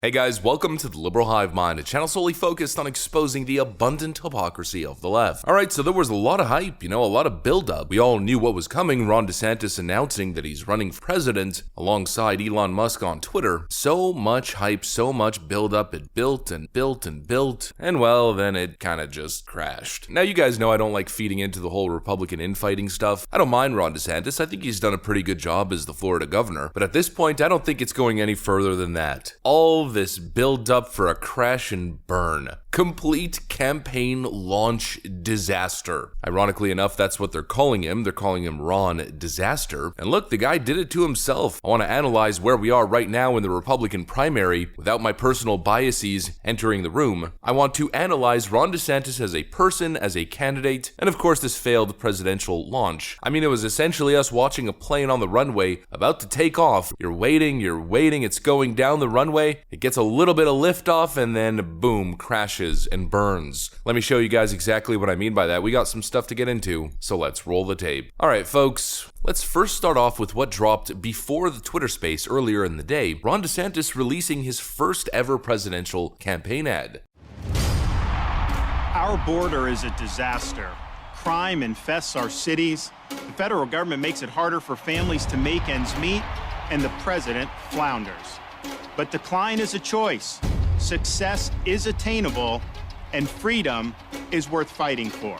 Hey guys, welcome to the Liberal Hive Mind, a channel solely focused on exposing the abundant hypocrisy of the left. Alright, so there was a lot of hype, a lot of build-up. We all knew what was coming, Ron DeSantis announcing that he's running for president alongside Elon Musk on Twitter. So much hype, so much build-up, it built and built and built, and well, then it kinda just crashed. Now you guys know I don't like feeding into the whole Republican infighting stuff. I don't mind Ron DeSantis, I think he's done a pretty good job as the Florida governor, but at this point I don't think it's going any further than that. All this build up for a crash and burn. Complete campaign launch disaster. Ironically enough, that's what they're calling him. They're calling him Ron Disaster. And look, the guy did it to himself. I want to analyze where we are right now in the Republican primary without my personal biases entering the room. I want to analyze Ron DeSantis as a person, as a candidate, and of course this failed presidential launch. I mean, it was essentially us watching a plane on the runway about to take off. You're waiting, it's going down the runway, it gets a little bit of liftoff, and then boom, crashes and burns. Let me show you guys exactly what I mean by that. We got some stuff to get into, so let's roll the tape. Alright folks, let's first start off with what dropped before the Twitter space earlier in the day. Ron DeSantis releasing his first ever presidential campaign ad. Our border is a disaster. Crime infests our cities. The federal government makes it harder for families to make ends meet, and the president flounders. But decline is a choice. Success is attainable, and freedom is worth fighting for.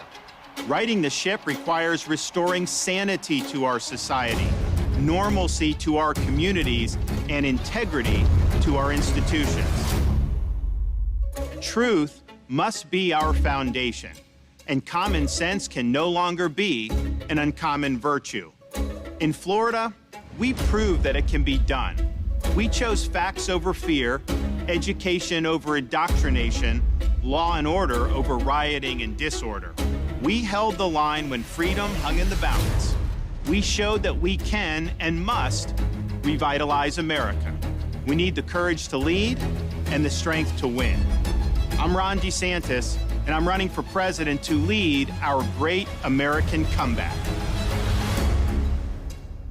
Righting the ship requires restoring sanity to our society, normalcy to our communities, and integrity to our institutions. Truth must be our foundation, and common sense can no longer be an uncommon virtue. In Florida, we proved that it can be done. We chose facts over fear, education over indoctrination, law and order over rioting and disorder. We held the line when freedom hung in the balance. We showed that we can and must revitalize America. We need the courage to lead and the strength to win. I'm Ron DeSantis, and I'm running for president to lead our great American comeback.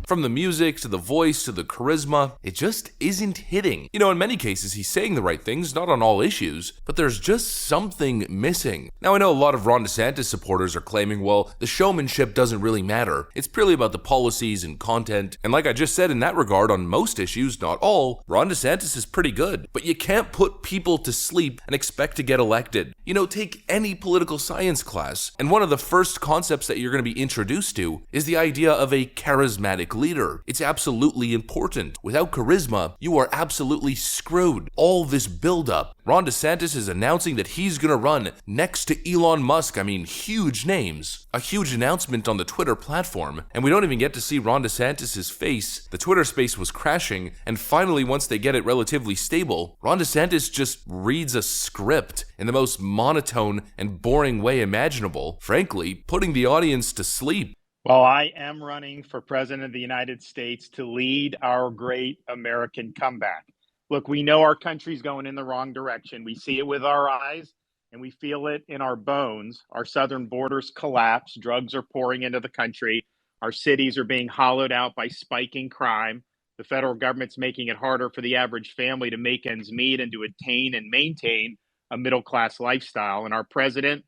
From the music, to the voice, to the charisma, it just isn't hitting. In many cases, he's saying the right things, not on all issues, but there's just something missing. Now, I know a lot of Ron DeSantis supporters are claiming, well, the showmanship doesn't really matter. It's purely about the policies and content. And like I just said in that regard, on most issues, not all, Ron DeSantis is pretty good. But you can't put people to sleep and expect to get elected. Take any political science class, and one of the first concepts that you're going to be introduced to is the idea of a charismatic leader. It's absolutely important. Without charisma, you are absolutely screwed. All this build-up. Ron DeSantis is announcing that he's gonna run next to Elon Musk. I mean, huge names. A huge announcement on the Twitter platform, and we don't even get to see Ron DeSantis' face. The Twitter space was crashing, and finally, once they get it relatively stable, Ron DeSantis just reads a script in the most monotone and boring way imaginable, frankly, putting the audience to sleep. Well, I am running for president of the United States to lead our great American comeback. Look, we know our country's going in the wrong direction. We see it with our eyes and we feel it in our bones. Our southern borders collapse. Drugs are pouring into the country. Our cities are being hollowed out by spiking crime. The federal government's making it harder for the average family to make ends meet and to attain and maintain a middle-class lifestyle. And our president,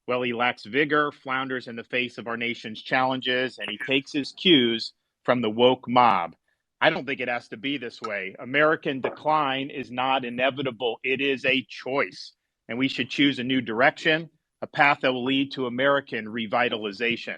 well, he lacks vigor, flounders in the face of our nation's challenges, and he takes his cues from the woke mob. I don't think it has to be this way. American decline is not inevitable. It is a choice, and we should choose a new direction, a path that will lead to American revitalization.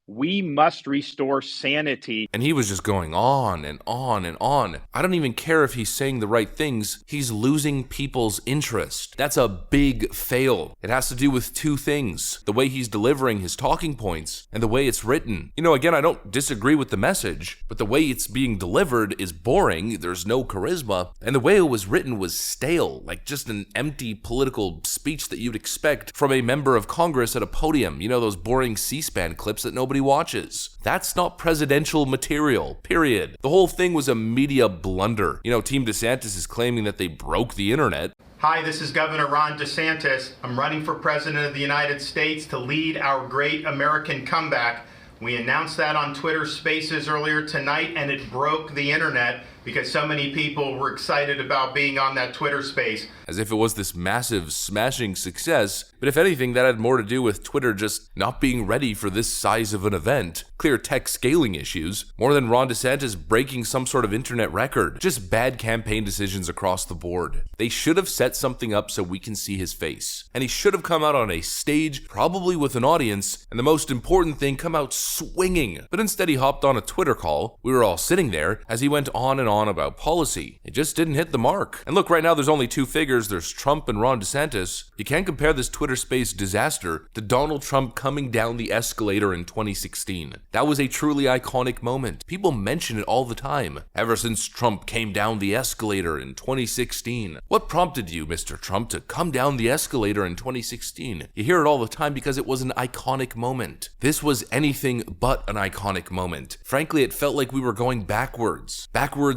We must restore sanity. And he was just going on and on and on. I don't even care if he's saying the right things. He's losing people's interest. That's a big fail. It has to do with two things: the way he's delivering his talking points and the way it's written. Again, I don't disagree with the message, but the way it's being delivered is boring. There's no charisma. And the way it was written was stale, like just an empty political speech that you'd expect from a member of Congress at a podium. Those boring C-SPAN clips that nobody watches. That's not presidential material, period. The whole thing was a media blunder. Team DeSantis is claiming that they broke the internet. Hi, this is Governor Ron DeSantis. I'm running for president of the United States to lead our great American comeback. We announced that on Twitter Spaces earlier tonight, and it broke the internet because so many people were excited about being on that Twitter Space. As if it was this massive, smashing success, but if anything, that had more to do with Twitter just not being ready for this size of an event. Clear tech scaling issues, more than Ron DeSantis breaking some sort of internet record. Just bad campaign decisions across the board. They should have set something up so we can see his face. And he should have come out on a stage, probably with an audience, and the most important thing, come out swinging. But instead he hopped on a Twitter call. We were all sitting there as he went on and on about policy. It just didn't hit the mark. And look, right now there's only two figures. There's Trump and Ron DeSantis. You can't compare this Twitter space disaster to Donald Trump coming down the escalator in 2016. That was a truly iconic moment. People mention it all the time. Ever since Trump came down the escalator in 2016. What prompted you, Mr. Trump, to come down the escalator in 2016? You hear it all the time because it was an iconic moment. This was anything but an iconic moment. Frankly, it felt like we were going backwards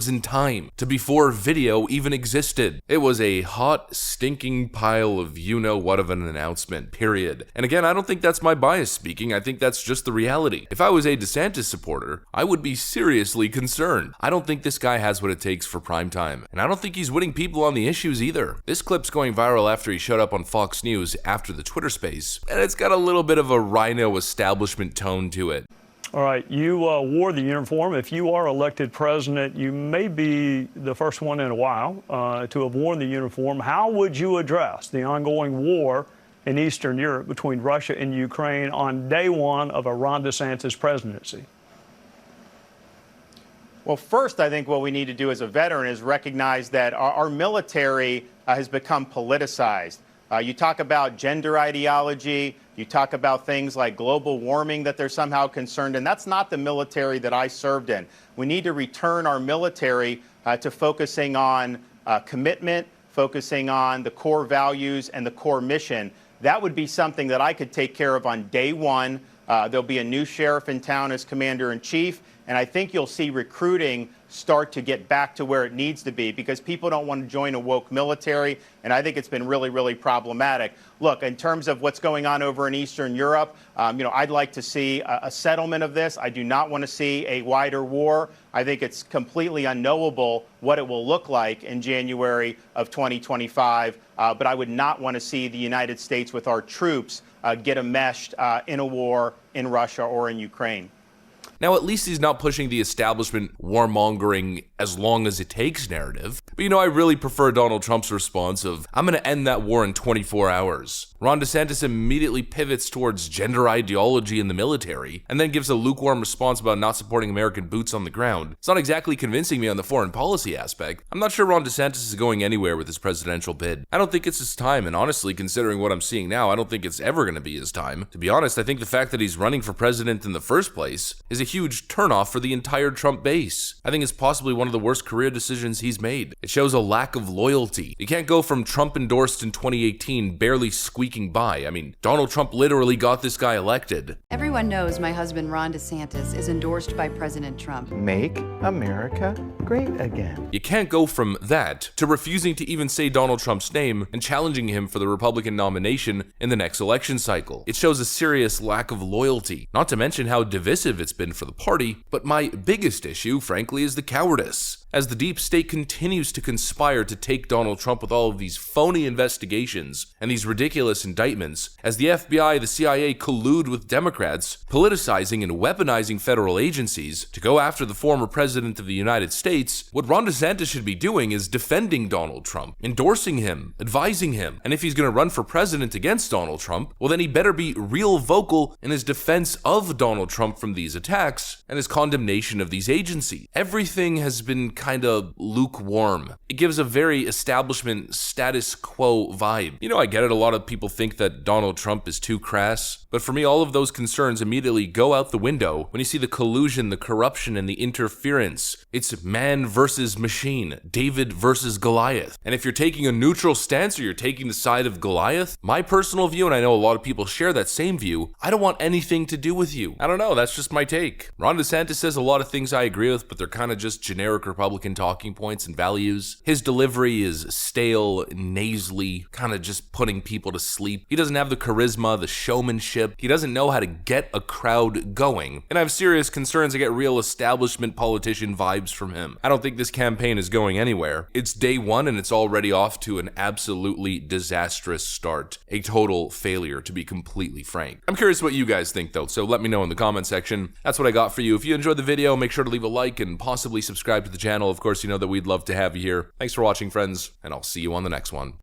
in time, to before video even existed. It was a hot, stinking pile of you-know-what of an announcement, period. And again, I don't think that's my bias speaking, I think that's just the reality. If I was a DeSantis supporter, I would be seriously concerned. I don't think this guy has what it takes for prime time, and I don't think he's winning people on the issues either. This clip's going viral after he showed up on Fox News after the Twitter space, and it's got a little bit of a rhino establishment tone to it. All right, you wore the uniform. If you are elected president, you may be the first one in a while to have worn the uniform. How would you address the ongoing war in Eastern Europe between Russia and Ukraine on day one of a Ron DeSantis presidency? Well, first, I think what we need to do as a veteran is recognize that our military has become politicized. You talk about gender ideology, you talk about things like global warming that they're somehow concerned in. That's not the military that I served in. We need to return our military to focusing on commitment, focusing on the core values and the core mission. That would be something that I could take care of on day one. There'll be a new sheriff in town as commander-in-chief, and I think you'll see recruiting start to get back to where it needs to be because people don't want to join a woke military, and I think it's been really, really problematic. Look, in terms of what's going on over in Eastern Europe, I'd like to see a settlement of this. I do not want to see a wider war. I think it's completely unknowable what it will look like in January of 2025, but I would not want to see the United States with our troops get enmeshed in a war in Russia or in Ukraine. Now, at least he's not pushing the establishment warmongering as long as it takes narrative. But I really prefer Donald Trump's response of, I'm going to end that war in 24 hours. Ron DeSantis immediately pivots towards gender ideology in the military, and then gives a lukewarm response about not supporting American boots on the ground. It's not exactly convincing me on the foreign policy aspect. I'm not sure Ron DeSantis is going anywhere with his presidential bid. I don't think it's his time, and honestly, considering what I'm seeing now, I don't think it's ever going to be his time. To be honest, I think the fact that he's running for president in the first place is a huge turnoff for the entire Trump base. I think it's possibly one of the worst career decisions he's made. It shows a lack of loyalty. You can't go from Trump endorsed in 2018 barely squeaking by. I mean, Donald Trump literally got this guy elected. Everyone knows my husband Ron DeSantis is endorsed by President Trump. Make America great again. You can't go from that to refusing to even say Donald Trump's name and challenging him for the Republican nomination in the next election cycle. It shows a serious lack of loyalty, not to mention how divisive it's been for the party. But my biggest issue, frankly, is the cowardice. As the deep state continues to conspire to take Donald Trump with all of these phony investigations and these ridiculous indictments, as the FBI, the CIA collude with Democrats, politicizing and weaponizing federal agencies to go after the former president of the United States, what Ron DeSantis should be doing is defending Donald Trump, endorsing him, advising him, and if he's going to run for president against Donald Trump, well then he better be real vocal in his defense of Donald Trump from these attacks and his condemnation of these agencies. Everything has been kind of lukewarm. It gives a very establishment status quo vibe. I get it, a lot of people think that Donald Trump is too crass, but for me, all of those concerns immediately go out the window when you see the collusion, the corruption, and the interference. It's man versus machine, David versus Goliath. And if you're taking a neutral stance or you're taking the side of Goliath, my personal view, and I know a lot of people share that same view, I don't want anything to do with you. I don't know, that's just my take. Ron DeSantis says a lot of things I agree with, but they're kind of just generic Republican Republican talking points and values. His delivery is stale, nasally, kind of just putting people to sleep. He doesn't have the charisma, the showmanship. He doesn't know how to get a crowd going. And I have serious concerns I get real establishment politician vibes from him. I don't think this campaign is going anywhere. It's day one and it's already off to an absolutely disastrous start. A total failure, to be completely frank. I'm curious what you guys think though, so let me know in the comment section. That's what I got for you. If you enjoyed the video, make sure to leave a like and possibly subscribe to the channel. Of course, you know that we'd love to have you here. Thanks for watching, friends, and I'll see you on the next one.